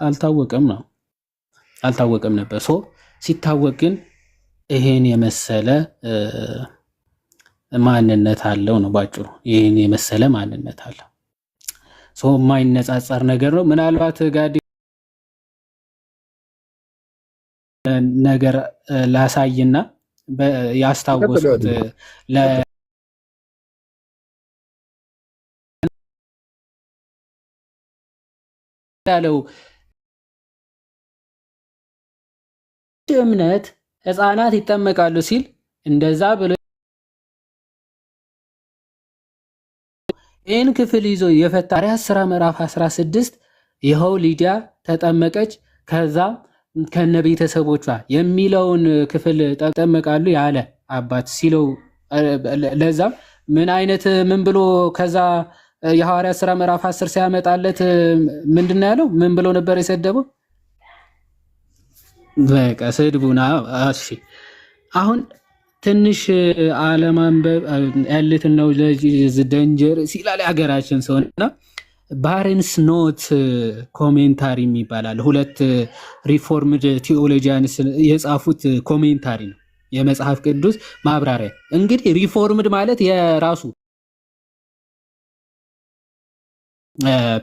አልታወቀም ነው አልታወቀም ነበር። ሶ ሲታወቅ ግን ይሄን የመሰለ ማንነት አለው ነው ባጭሩ። ይሄን የመሰለ ማንነት አለው። ሶ የማይነጻጸር ነገር ነው። ምናልባት ጋዲ ነገር ላሳይና ያስታወስኩት ያለው እምነት ህፃናት ይጠመቃሉ ሲል እንደዛ ብሎ ይህን ክፍል ይዞ የፈታ ሐዋርያት ሥራ ምዕራፍ 16 ይኸው ሊዲያ ተጠመቀች ከዛ ከነ ቤተሰቦቿ የሚለውን ክፍል ተጠመቃሉ ያለ አባት ሲለው ለዛም ምን አይነት ምን ብሎ ከዛ የሐዋርያት ሥራ ምዕራፍ 10 ሲያመጣለት ምንድነው ያለው? ምን ብሎ ነበር የሰደበው? በቃ ስድቡና። እሺ አሁን ትንሽ አለማንበብ ያለትን ነው ደንጀር ሲላል ሀገራችን ሰውና ባረንስ ኖት ኮሜንታሪ የሚባላል ሁለት ሪፎርምድ ቲኦሎጂያንስ የጻፉት ኮሜንታሪ ነው የመጽሐፍ ቅዱስ ማብራሪያ። እንግዲህ ሪፎርምድ ማለት የራሱ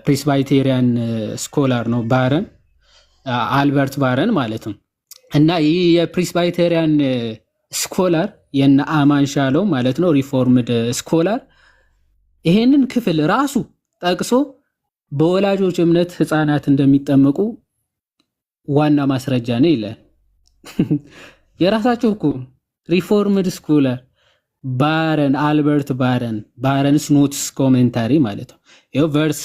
ፕሬስባይቴሪያን ስኮላር ነው ባረን አልበርት ባረን ማለት ነው። እና ይህ የፕሬስባይቴሪያን ስኮላር የነ አማን ሻለው ማለት ነው ሪፎርምድ ስኮላር ይሄንን ክፍል ራሱ ጠቅሶ በወላጆች እምነት ህፃናት እንደሚጠመቁ ዋና ማስረጃ ነው ይላል። የራሳቸው እኮ ሪፎርምድ ስኮላር ባረን አልበርት ባረንስ ኖትስ ኮሜንታሪ ማለት ነው። ይኸው ቨርስ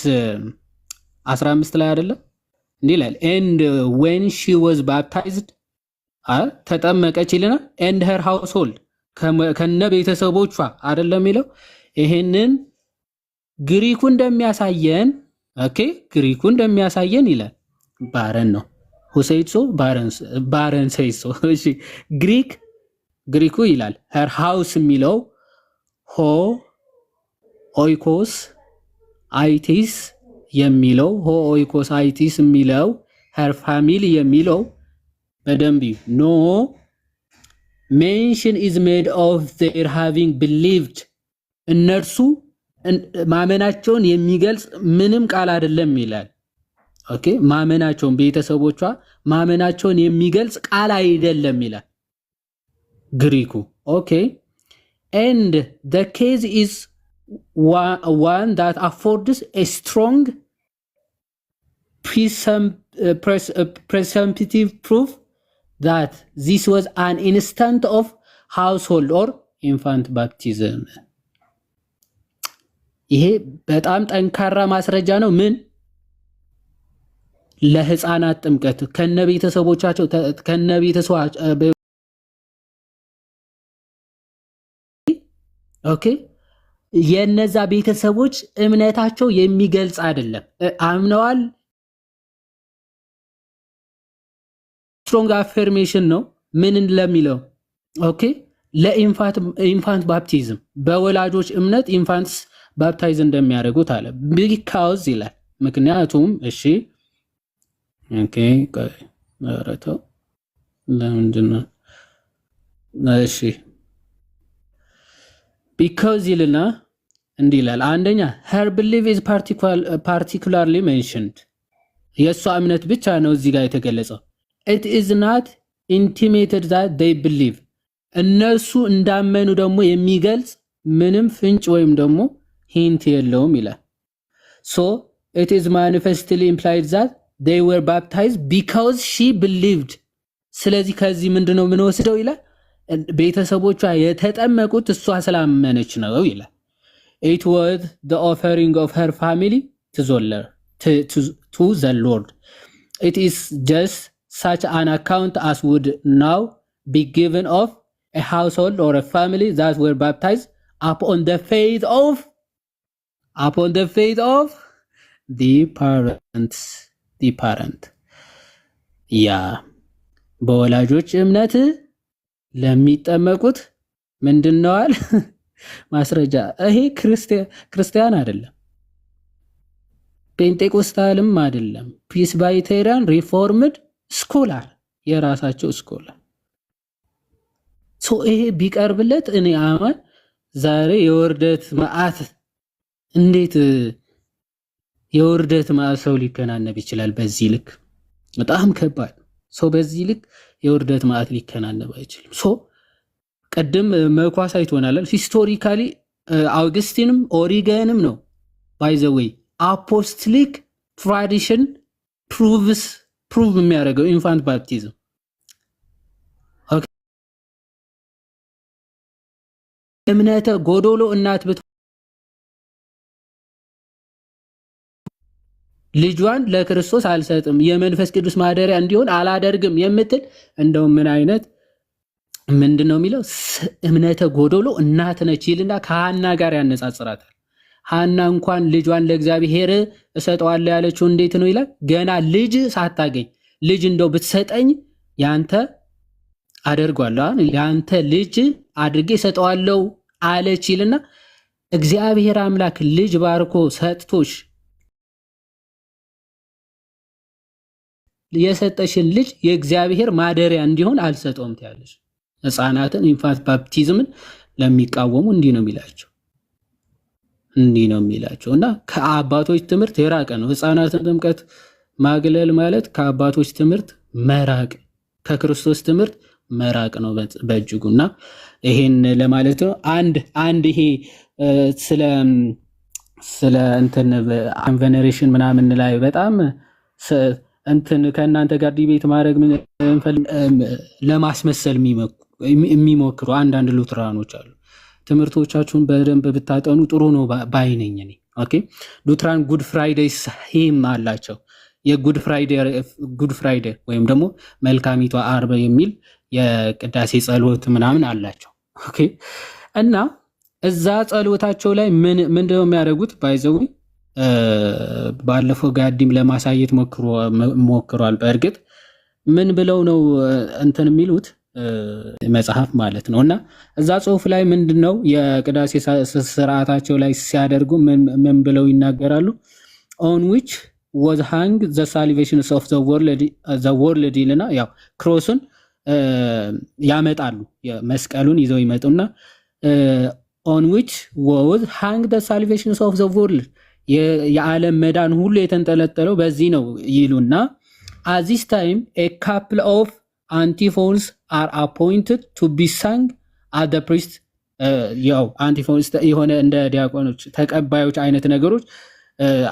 15 ላይ አይደለም እንዲህ ይላል and when she was baptized ተጠመቀች ይልና and her household ከነ ቤተሰቦቿ አይደለም የሚለው ይሄንን ግሪኩ እንደሚያሳየን ግሪኩ እንደሚያሳየን ይላል ባረን ነው ሁሴይሶ ባረን ሰይሶ እሺ ግሪኩ ይላል her house የሚለው ኦይኮስ አይቲስ የሚለው ኦይኮስ አይቲስ የሚለው her family የሚለው በደንብ ኖ mention is made of their having believed እነርሱ ማመናቸውን የሚገልጽ ምንም ቃል አይደለም ይላል። ኦኬ ማመናቸውን ቤተሰቦቿ ማመናቸውን የሚገልጽ ቃል አይደለም ይላል ግሪኩ። ኦኬ and the case is one that affords a strong presumptive proof that this was an instant of household or infant baptism. ይሄ በጣም ጠንካራ ማስረጃ ነው። ምን ለህፃናት ጥምቀት ከነቤተሰቦቻቸው ኦኬ የነዛ ቤተሰቦች እምነታቸው የሚገልጽ አይደለም። አምነዋል ስትሮንግ አፈርሜሽን ነው ምን ለሚለው ኦኬ ለኢንፋንት ባፕቲዝም በወላጆች እምነት ኢንፋንትስ ባፕታይዝ እንደሚያደርጉት አለ because ይላል ምክንያቱም እሺ ኦኬ አረተው ለምንድነው እሺ because ይልና እንዲህ ይላል አንደኛ her belief is particularly mentioned የሷ እምነት ብቻ ነው እዚህ ጋር የተገለጸው it is not intimated that they believe እነሱ እንዳመኑ ደግሞ የሚገልጽ ምንም ፍንጭ ወይም ደግሞ ሂንት የለውም ይላል so it is manifestly implied that they were baptized because she believed ስለዚህ ከዚህ ምንድነው ምን ወስደው ይላል ቤተሰቦቿ የተጠመቁት እሷ ስላመነች ነው ይላል it was the offering of her family to the Lord it is just such an account as would now be given of a household or a family that were baptized upon the faith of the parent ያ በወላጆች እምነት ለሚጠመቁት ምንድነዋል ማስረጃ ይሄ ክርስቲያን አይደለም ፔንቴኮስታልም አይደለም፣ ፕሬስባይቴሪያን ሪፎርምድ ስኮላር የራሳቸው ስኮላር። ይሄ ቢቀርብለት እኔ አማን ዛሬ የውርደት መዓት እንዴት የውርደት መዓት ሰው ሊከናነብ ይችላል? በዚህ ልክ በጣም ከባድ ሰው በዚህ ልክ የውርደት መዓት ሊከናነብ አይችልም። ቅድም መኳስ አይቶናል ሂስቶሪካሊ አውግስቲንም ኦሪገንም ነው ባይ ዘ ዌይ አፖስቶሊክ ትራዲሽን ፕሩቭ የሚያደርገው ኢንፋንት ባፕቲዝም እምነተ ጎዶሎ እናት ልጇን ለክርስቶስ አልሰጥም የመንፈስ ቅዱስ ማደሪያ እንዲሆን አላደርግም የምትል እንደው ምን አይነት ምንድነው የሚለው እምነተ ጎዶሎ እናት ነች ይልና ከሐና ጋር ያነጻጽራታል። ሐና እንኳን ልጇን ለእግዚአብሔር እሰጠዋለሁ ያለችው እንዴት ነው ይላል? ገና ልጅ ሳታገኝ ልጅ እንደው ብትሰጠኝ ያንተ አደርጓለሁ ያንተ ልጅ አድርጌ እሰጠዋለሁ አለች ይልና እግዚአብሔር አምላክ ልጅ ባርኮ ሰጥቶሽ የሰጠሽን ልጅ የእግዚአብሔር ማደሪያ እንዲሆን አልሰጠውም ትያለሽ። ሕፃናትን ኢንፋንት ባፕቲዝምን ለሚቃወሙ እንዲህ ነው የሚላቸው እና ከአባቶች ትምህርት የራቀ ነው። ሕፃናትን ጥምቀት ማግለል ማለት ከአባቶች ትምህርት መራቅ፣ ከክርስቶስ ትምህርት መራቅ ነው በእጅጉና ይሄን ለማለት ነው። አንድ ይሄ ስለ እንትን አንቨነሬሽን ምናምን ላይ በጣም እንትን ከእናንተ ጋር ዲቤት ማድረግ ለማስመሰል የሚሞክሩ አንዳንድ ሉትራኖች አሉ። ትምህርቶቻችሁን በደንብ ብታጠኑ ጥሩ ነው ባይነኝ እኔ። ኦኬ ሉትራን ጉድ ፍራይዴይ ሂም አላቸው። የጉድ ፍራይዴ ወይም ደግሞ መልካሚቷ አርብ የሚል የቅዳሴ ጸሎት ምናምን አላቸው። ኦኬ እና እዛ ጸሎታቸው ላይ ምንድነው የሚያደርጉት? ባይዘው ባለፈው ጋዲም ለማሳየት ሞክሯል። በእርግጥ ምን ብለው ነው እንትን የሚሉት መጽሐፍ ማለት ነው። እና እዛ ጽሁፍ ላይ ምንድነው የቅዳሴ ስርዓታቸው ላይ ሲያደርጉ ምን ብለው ይናገራሉ? on which was hung the salvations of the world ይልና ያው ክሮስን ያመጣሉ፣ መስቀሉን ይዘው ይመጡና on which was hung the salvations of the world የዓለም መዳን ሁሉ የተንጠለጠለው በዚህ ነው ይሉና at this time a couple of antiphons are appointed to be sung at the priest ያው አንቲፎንስ የሆነ እንደ ዲያቆኖች ተቀባዮች አይነት ነገሮች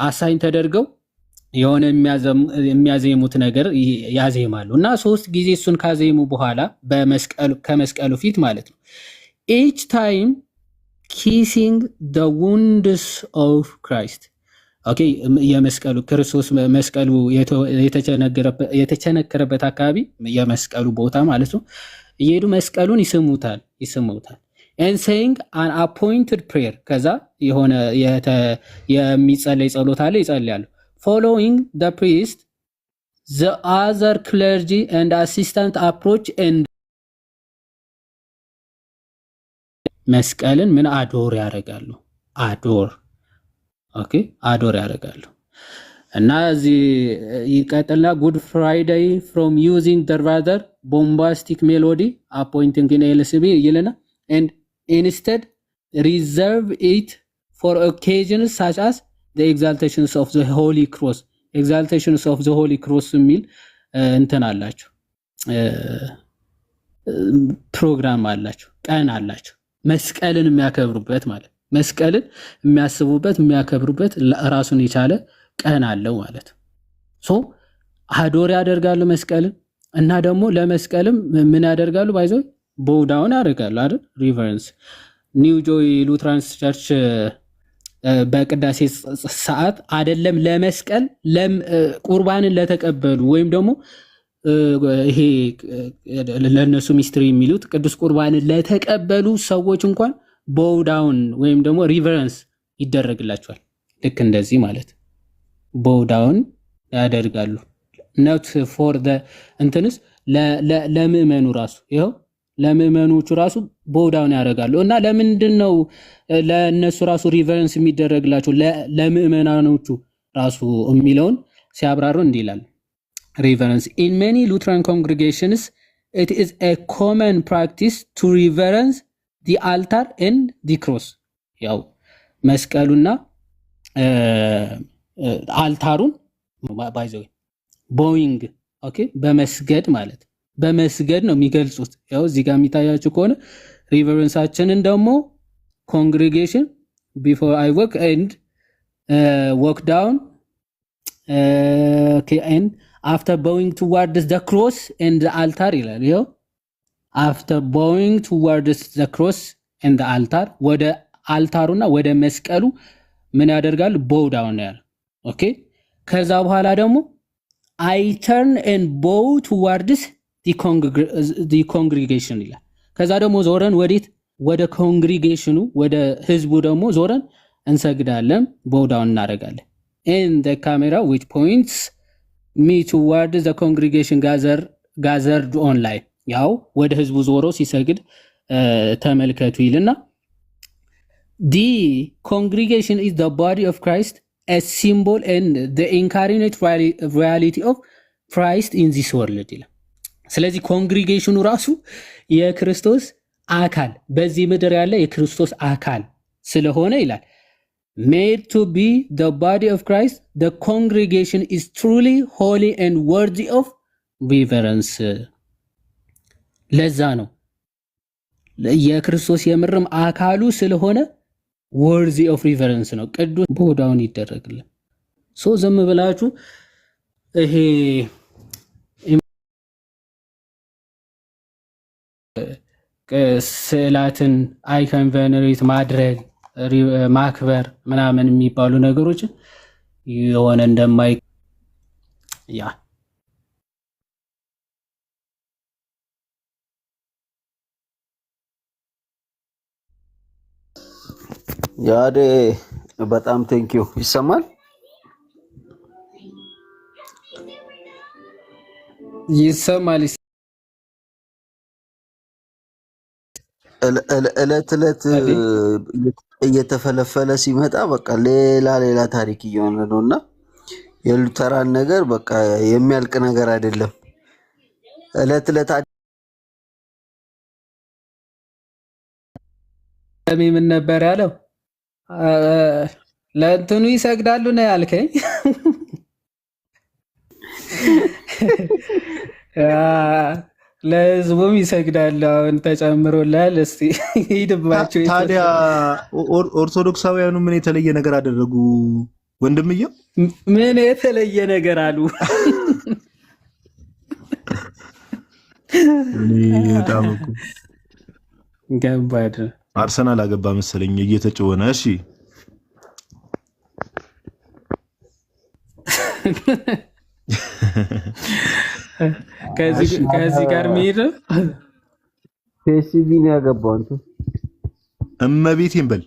አሳይን ተደርገው የሆነ የሚያዜሙት ነገር ያዜማሉ እና 3 ጊዜ እሱን ካዜሙ በኋላ ከመስቀሉ ፊት ማለት ነው each time kissing the wounds of Christ ኦኬ የመስቀሉ ክርስቶስ መስቀሉ የተቸነከረበት አካባቢ የመስቀሉ ቦታ ማለት ነው እየሄዱ መስቀሉን ይስሙታል and saying an appointed prayer ከዛ የሆነ የሚጸለይ ጸሎት አለ ይጸልያሉ following the priest the other clergy and assistant approach and መስቀልን ምን አዶር ያደርጋሉ አዶር ያደርጋሉ እና እዚህ ይቀጥልና good friday from using the rather bombastic melody appointing in LCB ይልና and instead reserve it for occasions such as the exaltations of the holy cross የሚል እንትን አላቸው ፕሮግራም አላቸው ቀን አላቸው መስቀልን የሚያከብሩበት ማለት መስቀልን የሚያስቡበት የሚያከብሩበት ራሱን የቻለ ቀን አለው ማለት ሶ አዶር ያደርጋሉ መስቀልን እና ደግሞ ለመስቀልም ምን ያደርጋሉ ባይዘው ቦውዳውን ያደርጋሉ አይደል ሪቨረንስ ኒው ጆይ ሉትራንስ ቸርች በቅዳሴ ሰዓት አይደለም ለመስቀል ቁርባንን ለተቀበሉ ወይም ደግሞ ይሄ ለነሱ ሚስትሪ የሚሉት ቅዱስ ቁርባንን ለተቀበሉ ሰዎች እንኳን ቦውዳውን ወይም ደግሞ ሪቨረንስ ይደረግላቸዋል ልክ እንደዚህ ማለት ቦውዳውን ያደርጋሉ not for the እንትንስ ለምእመኑ ራሱ ይሄው ለምእመኖቹ ራሱ ቦውዳውን ያደርጋሉ እና ለምንድን ነው ለነሱ ራሱ ሪቨረንስ የሚደረግላቸው ለምእመናኖቹ ራሱ የሚለውን ሲያብራሩ እንዲህ ይላል። reverence in many Lutheran congregations it is a common practice to reverence the altar and the cross ያው መስቀሉና አልታሩን ባይዘው ቦዊንግ ኦኬ በመስገድ ማለት በመስገድ ነው የሚገልጹት። ያው እዚህ ጋር የሚታያችሁ ከሆነ ሪቨረንሳችንን ደግሞ congregation before I walk and walk down okay and after bowing towards the cross and the altar ይላል። ይኸው after bowing towards the cross and the altar ወደ አልታሩና ወደ መስቀሉ ምን ያደርጋሉ? bow down ያለ ኦኬ። ከዛ በኋላ ደግሞ I turn and bow towards the congregation ይላል። ከዛ ደግሞ ዞረን ወዴት? ወደ ኮንግሪጌሽኑ ወደ ህዝቡ ደግሞ ዞረን እንሰግዳለን፣ bow down እናደርጋለን። and the camera which points me towards the congregation gathered online ያው ወደ ህዝቡ ዞሮ ሲሰግድ ተመልከቱ ይልና the congregation is the body of Christ, a symbol and the incarnate reality of Christ in this world ይላል። ስለዚህ ኮንግሪጌሽኑ ራሱ የክርስቶስ አካል በዚህ ምድር ያለ የክርስቶስ አካል ስለሆነ ይላል made to be the body of Christ, the congregation is truly holy and worthy of reverence. ለዛ ነው የክርስቶስ የምርም አካሉ ስለሆነ worthy of reverence ነው። ቅዱስ ቦዳውን ይደረግልን። ሶ ዘም ብላችሁ ይሄ ስዕላትን አይከን ቬነሬት ማድረግ ማክበር ምናምን የሚባሉ ነገሮች የሆነ እንደማይ ያዴ በጣም ቴንኪው። ይሰማል ይሰማል። እለት እየተፈለፈለ ሲመጣ በቃ ሌላ ታሪክ እየሆነ ነውና የሉተራን ነገር በቃ የሚያልቅ ነገር አይደለም። እለት ምን ነበር ያለው? ለእንትኑ ይሰግዳሉ ነው ያልከኝ? ለህዝቡም ይሰግዳሉ አሁን ተጨምሮላል። እስቲ ሂድባቸው። ታዲያ ኦርቶዶክሳውያኑ ምን የተለየ ነገር አደረጉ? ወንድምየው ምን የተለየ ነገር አሉ? በጣም እኮ ገባድ። አርሰናል አገባ መሰለኝ እየተጨወነ። እሺ ከዚህ ጋር ሚሄድ ፒኤስቪ ነው ያገባው። አንተ እመቤቴን በል።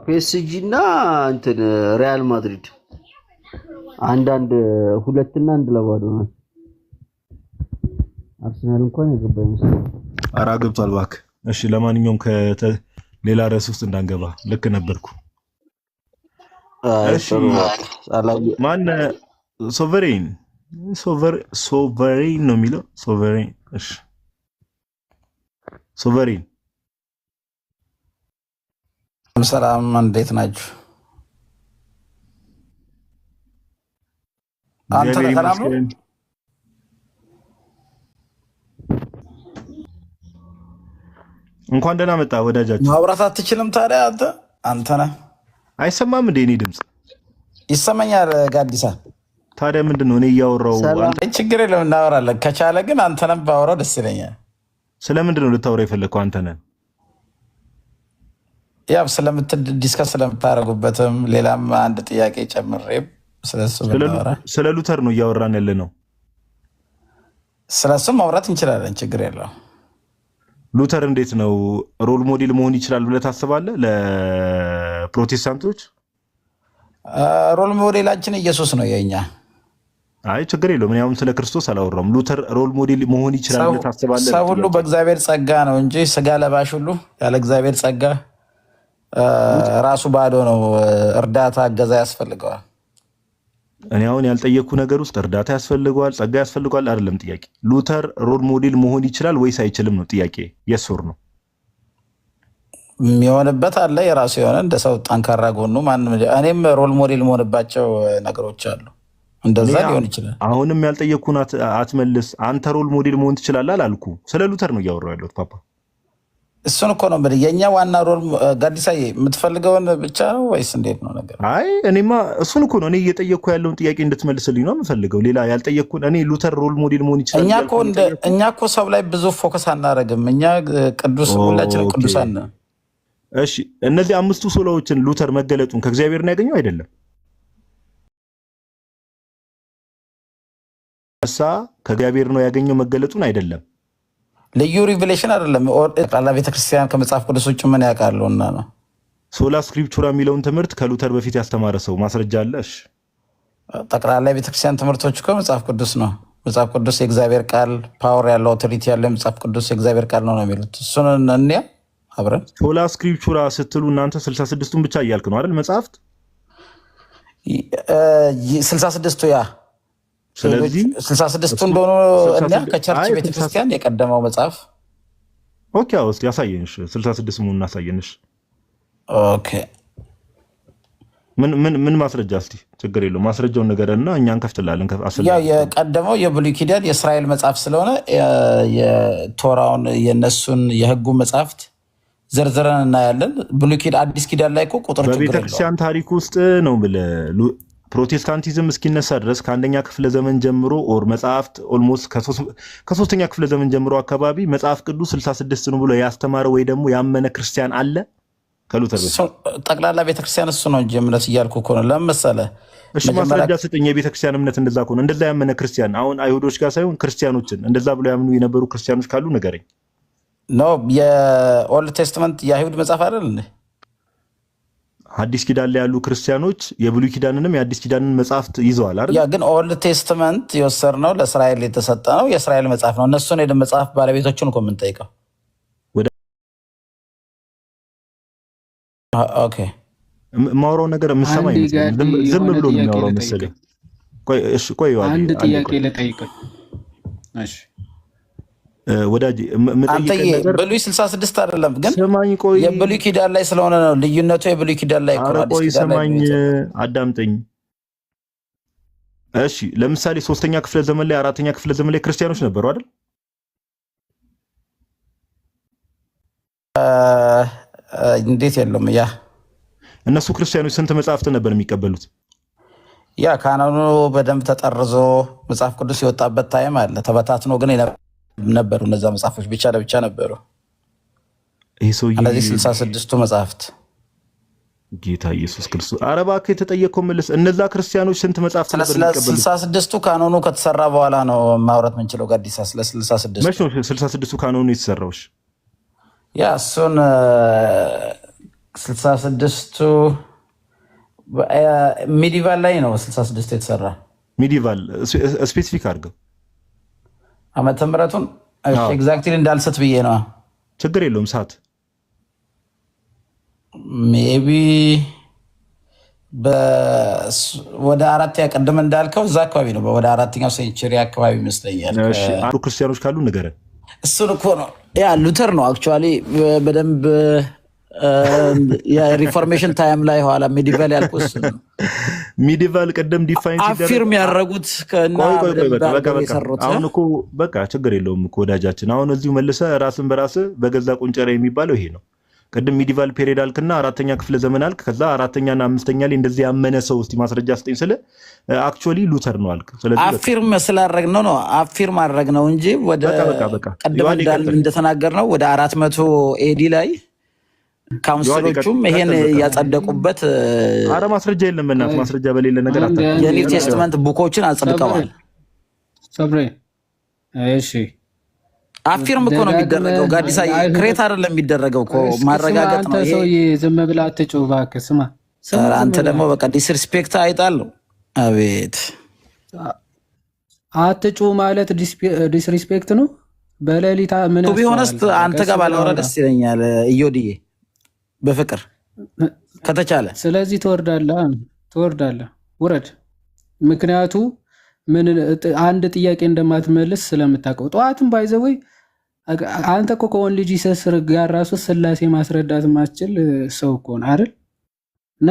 ፒኤስጂ እና እንትን ሪያል ማድሪድ አንድ 2-1 ለባዶ ነው። አርሰናል እንኳን ያገባው ይመስላል። ኧረ ገብቷል እባክህ። እሺ ለማንኛውም ሌላ ርዕስ ውስጥ እንዳንገባ ልክ ነበርኩ። እሺ ማን ሶቨሬን ነው የሚለው? ሶቨሬን። እሺ ሶቨሬን ሰላም፣ እንዴት ናችሁ? አንተ ሰላም ነው? እንኳን ደህና መጣ ወዳጃችን። ማውራት አትችልም ታዲያ? አንተ ነህ። አይሰማም እንዴ? እኔ ድምፅ ይሰማኛል ጋዲሳ። ታዲያ ምንድነው እኔ እያወራው? ችግር የለም እናወራለን። ከቻለ ግን አንተንም ባወራው ደስ ይለኛል። ስለምንድነው ልታወራ የፈለግከው? አንተ ነህ ያው ዲስከስ ስለምታደርጉበትም ሌላም አንድ ጥያቄ ጨምሬም ስለሱ ብናወራ። ስለ ሉተር ነው እያወራን ያለ ነው። ስለሱ ማውራት እንችላለን፣ ችግር የለውም። ሉተር እንዴት ነው ሮል ሞዴል መሆን ይችላል ብለህ ታስባለህ? ለፕሮቴስታንቶች ሮል ሞዴላችን ኢየሱስ ነው የኛ። አይ ችግር የለውም። እኔ አሁን ስለ ክርስቶስ አላወራም። ሉተር ሮል ሞዴል መሆን ይችላል ብለህ ታስባለህ? ሰው ሁሉ በእግዚአብሔር ጸጋ ነው እንጂ ስጋ ለባሽ ሁሉ ያለ እግዚአብሔር ጸጋ ራሱ ባዶ ነው። እርዳታ እገዛ ያስፈልገዋል። እኔ አሁን ያልጠየቅኩ ነገር ውስጥ እርዳታ ያስፈልገዋል፣ ጸጋ ያስፈልገዋል አይደለም ጥያቄ። ሉተር ሮል ሞዴል መሆን ይችላል ወይስ አይችልም ነው ጥያቄ። የሶር ነው የሚሆንበት አለ የራሱ የሆነ እንደ ሰው ጠንካራ ጎኑ ማንም። እኔም ሮል ሞዴል መሆንባቸው ነገሮች አሉ። እንደዛ ሊሆን ይችላል። አሁንም ያልጠየቅኩን አትመልስ። አንተ ሮል ሞዴል መሆን ትችላለህ አላልኩ። ስለ ሉተር ነው እያወራሁ ያለሁት ፓፓ። እሱን እኮ ነው እንግዲህ የእኛ ዋና ሮል። ጋዲሳዬ የምትፈልገውን ብቻ ነው ወይስ እንዴት ነው ነገር? አይ እኔማ እሱን እኮ ነው እኔ እየጠየቅኩ ያለውን ጥያቄ እንድትመልስልኝ ነው የምፈልገው። ሌላ ያልጠየቅኩን እኔ ሉተር ሮል ሞዴል መሆን ይችላል። እኛ እኮ ሰው ላይ ብዙ ፎከስ አናደርግም። እኛ ቅዱስ ሁላችንም ቅዱሳን ነን። እሺ እነዚህ 5ቱ ሶላዎችን ሉተር መገለጡን ከእግዚአብሔር ነው ያገኘው አይደለም? ከእግዚአብሔር ነው ያገኘው መገለጡን አይደለም? ልዩ ሪቪሌሽን አይደለም። ጠቅላላ ቤተክርስቲያን ከመጽሐፍ ቅዱስ ውጭ ምን ያውቃሉና ነው? ሶላ ስክሪፕቹራ የሚለውን ትምህርት ከሉተር በፊት ያስተማረ ሰው ማስረጃ አለሽ? ጠቅላላ ቤተክርስቲያን ትምህርቶች እኮ መጽሐፍ ቅዱስ ነው። መጽሐፍ ቅዱስ የእግዚአብሔር ቃል ፓወር ያለው ኦቶሪቲ ያለው መጽሐፍ ቅዱስ የእግዚአብሔር ቃል ነው የሚሉት። እሱን እንያ አብረን ሶላ ስክሪፕቹራ ስትሉ እናንተ 66ቱን ብቻ እያልክ ነው አይደል? መጽሐፍት 66ቱ ያ ስለዚህ 66ቱ እንደሆኑ እና ከቸርች ቤተክርስቲያን የቀደመው መጽሐፍ ኦኬ። እስኪ ያሳየንሽ 66 ሙን እናሳየንሽ። ኦኬ ምን ማስረጃ? እስቲ ችግር የለውም ማስረጃውን ነገርና እኛ እንከፍትላለን። ያ የቀደመው የብሉይ ኪዳን የእስራኤል መጽሐፍ ስለሆነ የቶራውን የነሱን የህጉ መጽሐፍት ዘርዝረን እናያለን። ብሉይ ኪዳን አዲስ ኪዳን ላይ እኮ ቁጥር ችግር የለውም። በቤተክርስቲያን ታሪክ ውስጥ ነው ፕሮቴስታንቲዝም እስኪነሳ ድረስ ከአንደኛ ክፍለ ዘመን ጀምሮ ኦር መጽሐፍት ኦልሞስት ከሶስተኛ ክፍለ ዘመን ጀምሮ አካባቢ መጽሐፍ ቅዱስ 66 ነው ብሎ ያስተማረ ወይ ደግሞ ያመነ ክርስቲያን አለ ከሉተር በፊት? ጠቅላላ ቤተክርስቲያን እሱ ነው እንጂ እምነት እያልኩ እኮ ነው። ለምን መሰለህ? እሺ ማስረጃ ስጠኝ። የቤተክርስቲያን እምነት እንደዛ ከሆነ እንደዛ ያመነ ክርስቲያን አሁን አይሁዶች ጋር ሳይሆን ክርስቲያኖችን እንደዛ ብሎ ያምኑ የነበሩ ክርስቲያኖች ካሉ ንገረኝ። ኖ የኦልድ ቴስትመንት የአይሁድ መጽሐፍ አይደል እንዴ? አዲስ ኪዳን ላይ ያሉ ክርስቲያኖች የብሉይ ኪዳንንም የአዲስ ኪዳንን መጽሐፍት ይዘዋል አይደል? ያ ግን ኦልድ ቴስትመንት የወሰድነው ለእስራኤል የተሰጠ ነው። የእስራኤል መጽሐፍ ነው። እነሱን ሄደን መጽሐፍ ባለቤቶቹን እኮ የምንጠይቀው። ኦኬ ማውራው ነገር የምሰማኝ ዝም ብሎ የሚያወራው መሰለኝ። ቆይ አንድ ጥያቄ ልጠይቅ። እሺ ወዳጅ አንተ ብሉይ 66 አይደለም ግን ስማኝ፣ ቆይ የብሉይ ኪዳን ላይ ስለሆነ ነው ልዩነቱ። የብሉይ ኪዳን ላይ ቆይ ስማኝ፣ አዳምጠኝ። እሺ ለምሳሌ 3ኛ ክፍለ ዘመን ላይ 4ኛ ክፍለ ዘመን ላይ ክርስቲያኖች ነበሩ አይደል? እንዴት የለም። ያ እነሱ ክርስቲያኖች ስንት መጽሐፍት ነበር የሚቀበሉት? ያ ካናኑ በደንብ ተጠርዞ መጽሐፍ ቅዱስ የወጣበት ታይም አለ። ተበታትኖ ግን ነበሩ። እነዛ መጽሐፎች ብቻ ለብቻ ነበሩ። ይሄ ሰውዬ እነዚህ 66ቱ መጽሐፍት ጌታ ኢየሱስ ክርስቶስ። ኧረ እባክህ የተጠየቀው መልስ። እነዛ ክርስቲያኖች ስንት መጽሐፍት ነበር የሚቀበሉት? 66ቱ ካኖኑ ከተሰራ በኋላ ነው ማውራት የምንችለው። ጋዲሳ ስለ 66 መቼ ነው 66ቱ ካኖኑ የተሰራው? ያ እሱን 66ቱ ሚዲቫል ላይ ነው 66 የተሰራ። ሚዲቫል ስፔሲፊክ አድርገው ዓመተ ምሕረቱን ኤግዛክትሊ እንዳልሰጥ ብዬ ነው። ችግር የለውም። ሰዓት ሜቢ ወደ 4 ያቀድም እንዳልከው እዛ አካባቢ ነው። ወደ 4ኛው ሴንቸሪ አካባቢ ይመስለኛል። አሉ ክርስቲያኖች ካሉ ንገረን። እሱን እኮ ነው ያ ሉተር ነው አክቹዋሊ በደንብ የሪፎርሜሽን ታይም ላይ ኋላ ሚዲቫል ያልኩት ሚዲቫል ቀደም ዲፋይን ሲደረግ አፊርም ያደረጉት አሁን እኮ በቃ ችግር የለውም እኮ ወዳጃችን። አሁን እዚሁ መልሰህ ራስን በራስህ በገዛ ቁንጨራ የሚባለው ይሄ ነው። ቅድም ሚዲቫል ፔሪድ አልክና 4ኛ ክፍለ ዘመን አልክ። ከዛ 4ኛና 5ኛ ላይ እንደዚህ ያመነ ሰው እስቲ ማስረጃ ስጠኝ ስለ አክቹዋሊ ሉተር ነው አልክ። ስለዚህ አፊርም ስላደረግነው ነው አፊርም አደረግነው እንጂ ወደ ቀደም እንደተናገርነው ወደ 400 ኤዲ ላይ ካውንስሎቹም ይሄን ያጸደቁበት። አረ ማስረጃ የለም። በእናትህ ማስረጃ በሌለ ነገር የኒው ቴስትመንት ቡኮችን አጽድቀዋል። ሰብሬ እሺ አፊርም እኮ ነው የሚደረገው። ጋዲሳ ክሬት አይደለም የሚደረገው እኮ ማረጋገጥ ነው። አንተ ሰውዬ ዝም ብለህ አትጩህ እባክህ። ስማ አንተ ደግሞ በቃ ዲስሪስፔክት አይጣለሁ። አቤት አትጩህ ማለት ዲስሪስፔክት ነው። በሌሊት ምን ቢሆንስ አንተ ጋር ባለወራ ደስ ይለኛል። እዮድዬ በፍቅር ከተቻለ። ስለዚህ ትወርዳለህ፣ ውረድ። ምክንያቱ ምን አንድ ጥያቄ እንደማትመልስ ስለምታውቀው ጠዋትም ባይዘወይ አንተ እኮ ከኦንሊ ጂሰስ ጋር ራሱ ስላሴ ማስረዳት ማስችል ሰው እኮ ነው አይደል? ና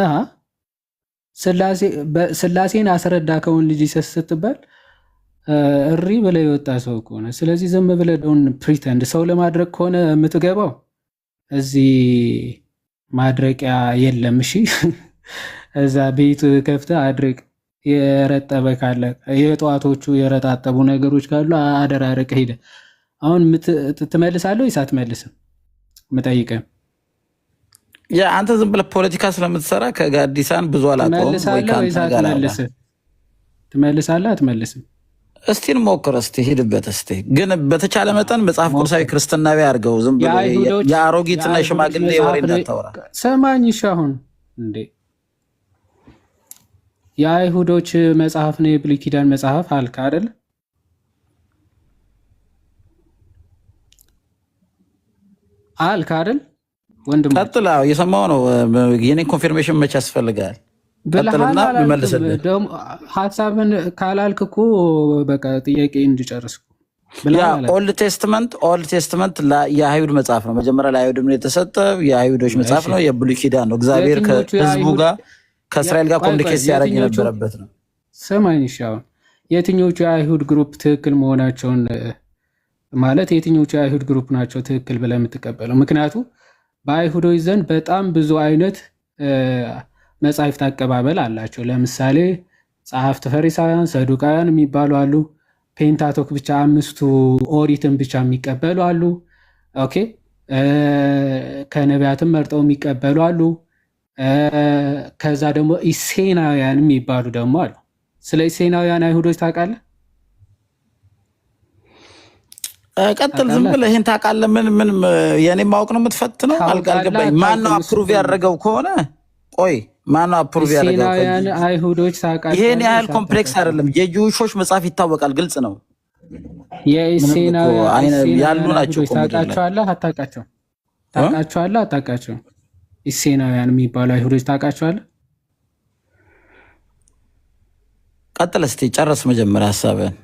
ስላሴን አስረዳ ከኦንሊ ጂሰስ ስትባል እሪ ብለህ የወጣ ሰው እኮ ነው። ስለዚህ ዝም ብለህ ዶን ፕሪተንድ። ሰው ለማድረግ ከሆነ የምትገባው እዚህ ማድረቂያ የለም። እሺ እዛ ቤት ከፍተህ አድርቅ። የረጠበ ካለ የጠዋቶቹ የረጣጠቡ ነገሮች ካሉ አደራረቅ ሄደ። አሁን ትመልሳለህ ወይስ አትመልስም? የምጠይቅህ አንተ ዝም ብለህ ፖለቲካ ስለምትሰራ ከጋዲሳን ብዙ አላውቀውም። ትመልሳለህ አትመልስም? እስቲ እንሞክር። እስቲ ሂድበት። እስቲ ግን በተቻለ መጠን መጽሐፍ ቅዱሳዊ ክርስትናዊ አድርገው። ዝም ብለህ የአሮጊትና የሽማግሌ ወሬ እንዳታወራ። ሰማኝ። እሺ አሁን እንዴ የአይሁዶች መጽሐፍ ነው የብሉይ ኪዳን መጽሐፍ አልክ አይደል? አልክ አይደል? ወንድም ቀጥል። የሰማው ነው። የኔ ኮንፊርሜሽን መቼ ያስፈልጋል? ቀጥልና መልስልህ። ሀሳብን ካላልክ እኮ በቃ ጥያቄ እንድጨርስ ኦልድ ቴስትመንት የአይሁድ መጽሐፍ ነው። መጀመሪያ ለአይሁድ የተሰጠ የአይሁዶች መጽሐፍ ነው። የብሉይ ኪዳን ነው። እግዚአብሔር ከህዝቡ ጋር ከእስራኤል ጋር ኮሚኒኬት ሲያደርግ የነበረበት ነው። ሰማኝ። አሁን የትኞቹ የአይሁድ ግሩፕ ትክክል መሆናቸውን ማለት የትኞቹ የአይሁድ ግሩፕ ናቸው ትክክል ብለህ የምትቀበለው? ምክንያቱ በአይሁዶች ዘንድ በጣም ብዙ አይነት መጻሕፍት አቀባበል አላቸው። ለምሳሌ ጸሐፍት ፈሪሳውያን፣ ሰዱቃውያን የሚባሉ አሉ። ፔንታቶክ ብቻ 5ቱ ኦሪትን ብቻ የሚቀበሉ አሉ። ኦኬ ከነቢያትም መርጠው የሚቀበሉ አሉ። ከዛ ደግሞ ኢሴናውያን የሚባሉ ደግሞ አሉ። ስለ ኢሴናውያን አይሁዶች ታውቃለህ? ቀጥል። ዝም ብለህ ይህን ታውቃለህ? ምን የኔ ማወቅ ነው የምትፈትነው? አልገባኝ። ማነው አፕሩቭ ያደረገው ከሆነ ቆይ ማነው አፕሩቭ ያደረገው? ኢሴናውያን አይሁዶች ታውቃለህ? ይሄን ያህል ኮምፕሌክስ አይደለም። የጁሾች መጽሐፍ ይታወቃል፣ ግልጽ ነው። የኢሴናውያን ያሉ ናቸው። ታውቃቸዋለህ? አታውቃቸውም? ታውቃቸዋለህ? አታውቃቸውም? ኢሴናውያን የሚባሉ አይሁዶች ታውቃቸዋለህ? ቀጥል እስኪ ጨርስ መጀመሪያ ሀሳብህን።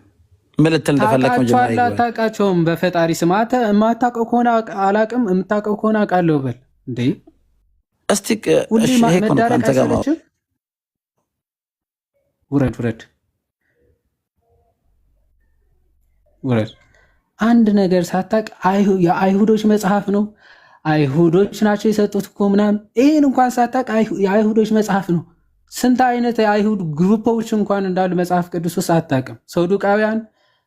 ምን ልትል እንደፈለክ መጀመሪያ። አታውቃቸውም? በፈጣሪ ስም የማታውቀው ከሆነ አላውቅም፣ የምታውቀው ከሆነ አውቃለሁ በል እንዴ። እስቲ መዳረቅ አይሰለችም? ውረድ። አንድ ነገር ሳታውቅ የአይሁዶች መጽሐፍ ነው አይሁዶች ናቸው የሰጡት እኮ ምናምን፣ ይህን እንኳን ሳታውቅ የአይሁዶች መጽሐፍ ነው። ስንት አይነት የአይሁድ ግሩፖች እንኳን እንዳሉ መጽሐፍ ቅዱስ ውስጥ አታውቅም። ሰዱቃውያን፣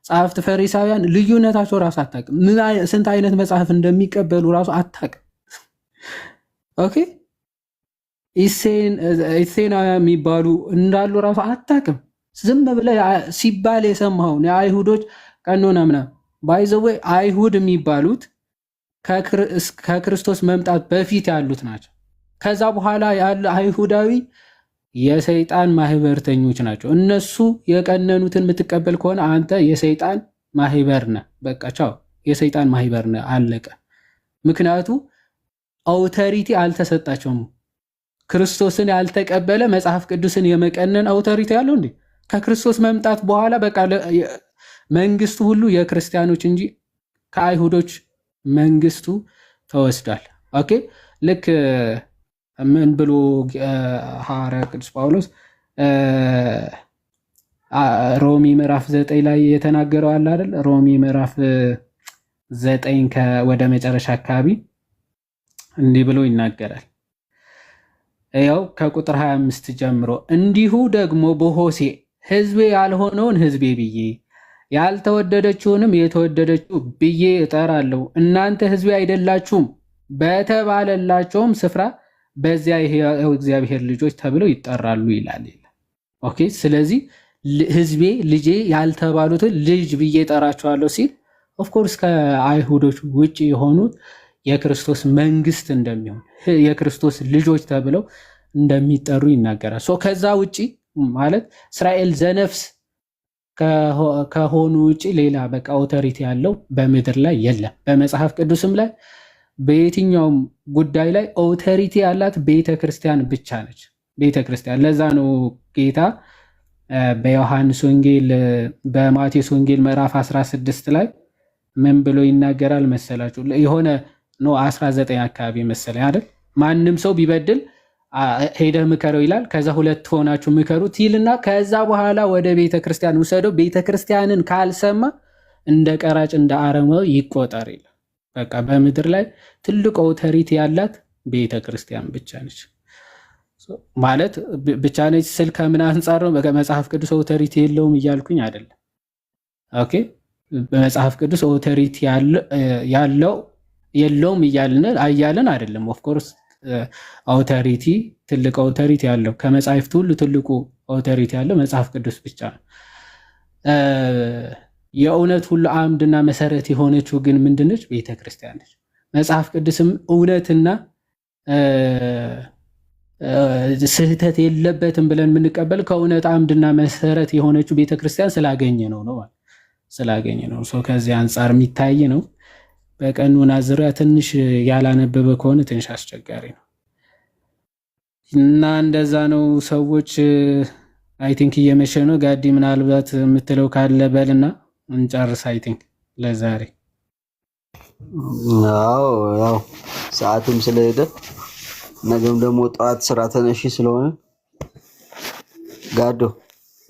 ጸሐፍት ፈሪሳውያን ልዩነታቸው ራሱ አታውቅም። ስንት አይነት መጽሐፍ እንደሚቀበሉ ራሱ አታውቅም። ኦኬ ኢሴናውያን የሚባሉ እንዳሉ ራሱ አታውቅም። ዝም ብለህ ሲባል የሰማኸውን የአይሁዶች ቀኖና ምናምን ባይዘዌ አይሁድ የሚባሉት ከክርስቶስ መምጣት በፊት ያሉት ናቸው። ከዛ በኋላ ያለ አይሁዳዊ የሰይጣን ማህበርተኞች ናቸው። እነሱ የቀነኑትን የምትቀበል ከሆነ አንተ የሰይጣን ማህበር ነህ። በቃ ቻው፣ የሰይጣን ማህበር ነህ፣ አለቀ። ምክንያቱ አውቶሪቲ አልተሰጣቸውም። ክርስቶስን ያልተቀበለ መጽሐፍ ቅዱስን የመቀነን አውቶሪቲ ያለው እንዴ? ከክርስቶስ መምጣት በኋላ በቃ መንግስቱ ሁሉ የክርስቲያኖች እንጂ ከአይሁዶች መንግስቱ ተወስዷል። ኦኬ ልክ ምን ብሎ ሐዋርያ ቅዱስ ጳውሎስ ሮሚ ምዕራፍ 9 ላይ የተናገረው አለ አይደል? ሮሚ ምዕራፍ 9 ወደ መጨረሻ አካባቢ እንዲህ ብሎ ይናገራል። ያው ከቁጥር 25 ጀምሮ እንዲሁ ደግሞ በሆሴ ሕዝቤ ያልሆነውን ሕዝቤ ብዬ ያልተወደደችውንም የተወደደችው ብዬ እጠራለሁ። እናንተ ሕዝቤ አይደላችሁም በተባለላቸውም ስፍራ በዚያ የእግዚአብሔር ልጆች ተብለው ይጠራሉ ይላል። ኦኬ ስለዚህ ሕዝቤ ልጄ ያልተባሉትን ልጅ ብዬ እጠራቸዋለሁ ሲል ኦፍኮርስ ከአይሁዶች ውጭ የሆኑት የክርስቶስ መንግስት እንደሚሆን የክርስቶስ ልጆች ተብለው እንደሚጠሩ ይናገራል። ከዛ ውጭ ማለት እስራኤል ዘነፍስ ከሆኑ ውጭ ሌላ በቃ ኦቶሪቲ ያለው በምድር ላይ የለም። በመጽሐፍ ቅዱስም ላይ በየትኛውም ጉዳይ ላይ ኦቶሪቲ ያላት ቤተክርስቲያን ብቻ ነች። ቤተክርስቲያን ለዛ ነው ጌታ በዮሐንስ ወንጌል በማቴዎስ ወንጌል ምዕራፍ 16 ላይ ምን ብሎ ይናገራል መሰላችሁ? የሆነ ነው 19 አካባቢ መሰለኝ አይደል? ማንም ሰው ቢበድል ሄደህ ምከረው ይላል። ከዛ ሁለት ሆናችሁ ምከሩት ይልና ከዛ በኋላ ወደ ቤተክርስቲያን ውሰደው፣ ቤተክርስቲያንን ካልሰማ እንደ ቀራጭ እንደ አረማዊ ይቆጠር ይላል። በቃ በምድር ላይ ትልቅ ኦቶሪቲ ያላት ቤተክርስቲያን ብቻ ነች። ማለት ብቻ ነች ስል ከምን አንጻር ነው? በመጽሐፍ ቅዱስ ኦቶሪቲ የለውም እያልኩኝ አይደለም። ኦኬ፣ በመጽሐፍ ቅዱስ ኦቶሪቲ ያለው የለውም እያልን አይደለም። ኦፍኮርስ ኦቶሪቲ ትልቅ ኦቶሪቲ ያለው ከመጽሐፍት ሁሉ ትልቁ ኦቶሪቲ ያለው መጽሐፍ ቅዱስ ብቻ ነው። የእውነት ሁሉ አምድና መሰረት የሆነችው ግን ምንድነች? ቤተክርስቲያን ነች። መጽሐፍ ቅዱስም እውነትና ስህተት የለበትም ብለን የምንቀበል ከእውነት አምድና መሰረት የሆነችው ቤተክርስቲያን ስላገኘ ነው ስላገኘ ነው። ሰው ከዚህ አንጻር የሚታይ ነው። በቀኑና ዙሪያ ትንሽ ያላነበበ ከሆነ ትንሽ አስቸጋሪ ነው እና እንደዛ ነው ሰዎች። አይ ቲንክ እየመሸ ነው። ጋዲ ምናልባት የምትለው ካለ በልና እንጨርስ። አይ ቲንክ ለዛሬ ያው ሰዓትም ስለሄደ ነገም ደግሞ ጠዋት ስራ ተነሺ ስለሆነ ጋዶ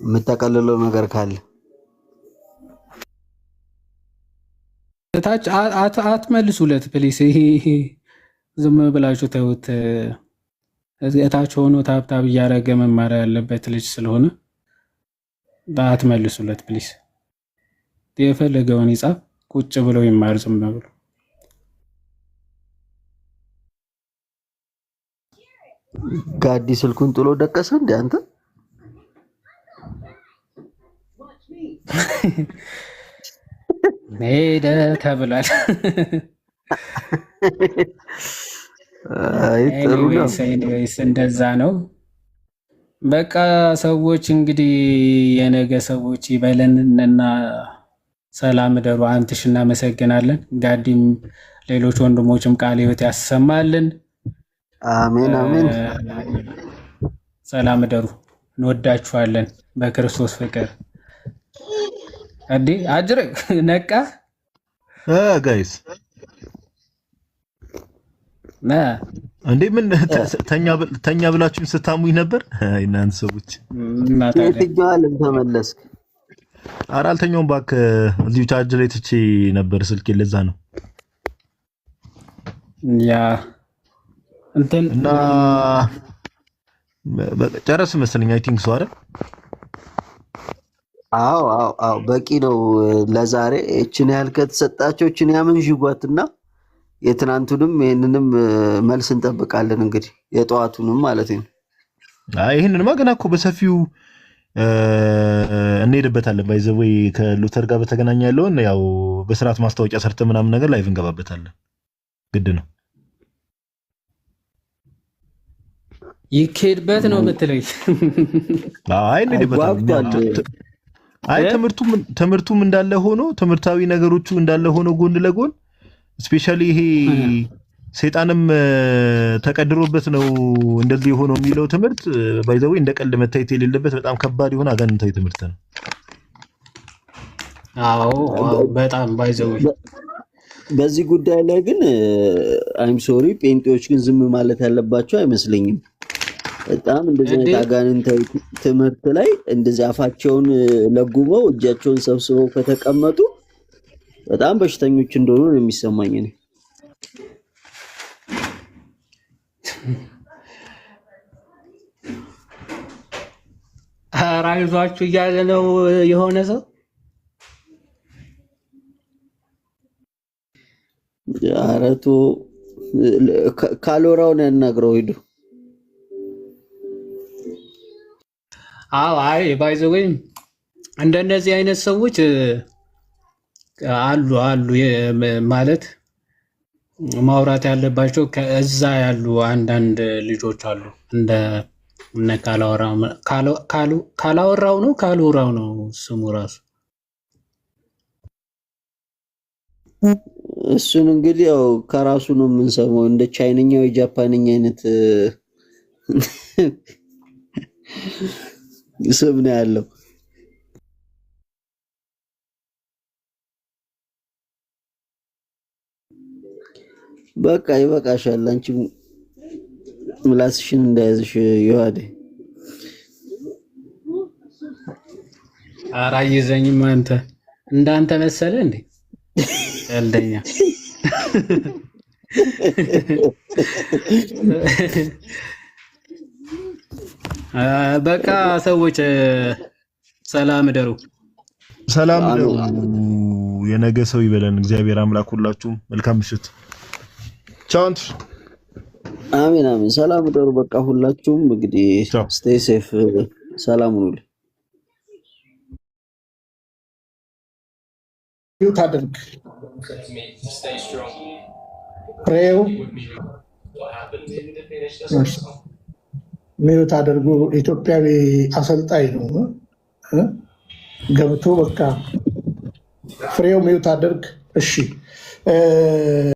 የምታቀልለው ነገር ካለ ታች አትመልሱለት ፕሊስ። ይሄ ዝም ብላችሁ ተውት። እታች ሆኖ ታብታብ እያደረገ መማር ያለበት ልጅ ስለሆነ አትመልሱለት ፕሊስ። የፈለገውን ይጻፍ፣ ቁጭ ብሎ ይማር ዝም ብሎ። ጋዲ ስልኩን ጥሎ ደቀሰ እንዴ አንተ? ሄደ ተብሏል። ኤኒዌይስ እንደዛ ነው በቃ። ሰዎች እንግዲህ የነገ ሰዎች ይበለንና ሰላም እደሩ። አንትሽ እናመሰግናለን። ጋዲም ሌሎች ወንድሞችም ቃለ ሕይወት ያሰማልን። አሜን አሜን። ሰላም እደሩ። እንወዳችኋለን በክርስቶስ ፍቅር። አዲ አጅረ ነቃ ጋይስ እንዴ ምን ተኛ ብላችሁኝ ስታሙኝ ነበር እናንተ ሰዎች። የትኛው ተመለስክ? ኧረ አልተኛውም እባክህ፣ እዚሁ ቻርጅ ላይ ትቼ ነበር ስልኬ። ለዛ ነው ያ እንትን እና ጨረስ መሰለኝ። አይ ቲንክ ሶ አይደል? አዎ በቂ ነው ለዛሬ። እችን ያህል ከተሰጣቸው እችን ያመንዥጓትና የትናንቱንም ይሄንንም መልስ እንጠብቃለን። እንግዲህ የጠዋቱንም ማለት ነው። ይሄንንማ ገና እኮ በሰፊው እንሄድበታለን። ባይዘወይ ከሉተር ጋር በተገናኘ ያለውን ያው በስርዓት ማስታወቂያ ሰርተ ምናምን ነገር ላይቭ እንገባበታለን። ግድ ነው። ይኬድበት ነው የምትለኝ? አይ እንሄድበታለን። አይ ትምህርቱም እንዳለ ሆኖ ትምህርታዊ ነገሮቹ እንዳለ ሆኖ ጎን ለጎን ስፔሻሊ ይሄ ሰይጣንም ተቀድሮበት ነው እንደዚህ የሆነው የሚለው ትምህርት ባይዘው እንደ ቀልድ መታየት የሌለበት በጣም ከባድ የሆነ አጋንንታዊ ትምህርት ነው። አዎ በጣም ባይዘው። በዚህ ጉዳይ ላይ ግን አይም ሶሪ ጴንጤዎች ግን ዝም ማለት ያለባቸው አይመስለኝም። በጣም እንደዚህ አጋንንታዊ ትምህርት ላይ እንደዚህ አፋቸውን ለጉመው እጃቸውን ሰብስበው ከተቀመጡ በጣም በሽተኞች እንደሆኑ ነው የሚሰማኝ እኔ። አይዟችሁ እያለ ነው የሆነ ሰው። አረቱ ካሎራውን ያናግረው ሂዱ። አይ ባይ ዘ ወይ እንደነዚህ አይነት ሰዎች አሉ ማለት ማውራት ያለባቸው ከዛ ያሉ አንዳንድ ልጆች አሉ። እነ ካላወራው ነው ስሙ ራሱ እሱን እንግዲህ ያው ከራሱ ነው የምንሰማው። እንደ ቻይንኛ ወይ ጃፓንኛ አይነት ስም ነው ያለው። በቃ ይበቃሻል። አንቺ ምላስሽን እንዳያዝሽ ይዋዴ። ኧረ አይዘኝም። አንተ እንዳንተ መሰለ እንዴ ቀልደኛ። በቃ ሰዎች ሰላም እደሩ። ሰላም እደሩ። የነገ ሰው ይበለን እግዚአብሔር አምላክ። ሁላችሁም መልካም ምሽት። ቻው። አሜን አሜን። ሰላም እደሩ። በቃ ሁላችሁም እንግዲህ ስቴይ ሴፍ። ሰላም ሁኑ። ታደርግ ፍሬው ሚዩት አድርጉ። ኢትዮጵያዊ አሰልጣኝ ነው ገብቶ በቃ ፍሬው ሚዩት አድርግ። እሺ